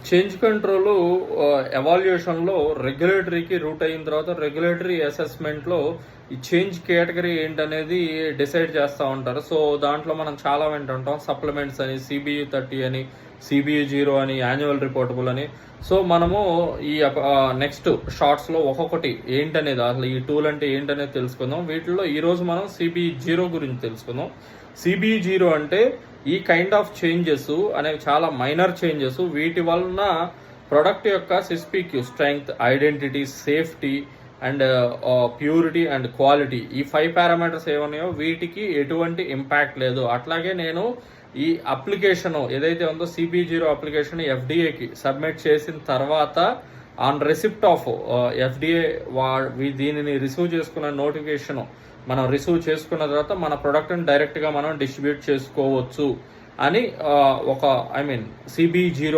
Change control ఎవాల్యుయేషన్లో రెగ్యులేటరీకి route అయిన తర్వాత regulatory అసెస్మెంట్లో ఈ చేంజ్ కేటగిరీ ఏంటనేది డిసైడ్ చేస్తూ ఉంటారు. సో దాంట్లో మనం చాలా వింటుంటాం, సప్లిమెంట్స్ అని, CBU-30 అని, CBU-0 అని, యాన్యువల్ రిపోర్టబుల్ అని. సో మనము ఈ నెక్స్ట్ షార్ట్స్లో ఒక్కొక్కటి ఏంటనేది, అసలు ఈ టూల్ అంటే ఏంటనేది తెలుసుకుందాం. వీటిల్లో ఈరోజు మనం CBU-0 గురించి తెలుసుకుందాం. CBU-0 అంటే ఈ కైండ్ ఆఫ్ చేంజెస్ అనేవి చాలా మైనర్ చేంజెస్. వీటి వలన ప్రొడక్ట్ యొక్క SISPQ strength, identity, safety and purity and quality, ఈ 5 పారామీటర్స్ ఏమన్నాయో వీటికి ఎటువంటి ఇంపాక్ట్ లేదు. అట్లాగే నేను ఈ అప్లికేషన్ ఏదైతే ఉందో CBU-0 అప్లికేషన్ FDAకి సబ్మిట్ చేసిన తర్వాత ఆన్ రిసిప్ట్ ఆఫ్ FDA దీనిని రిసీవ్ చేసుకున్న నోటిఫికేషన్ మనం రిసీవ్ చేసుకున్న తర్వాత మన ప్రొడక్ట్ని డైరెక్ట్గా మనం డిస్ట్రిబ్యూట్ చేసుకోవచ్చు అని CBU-0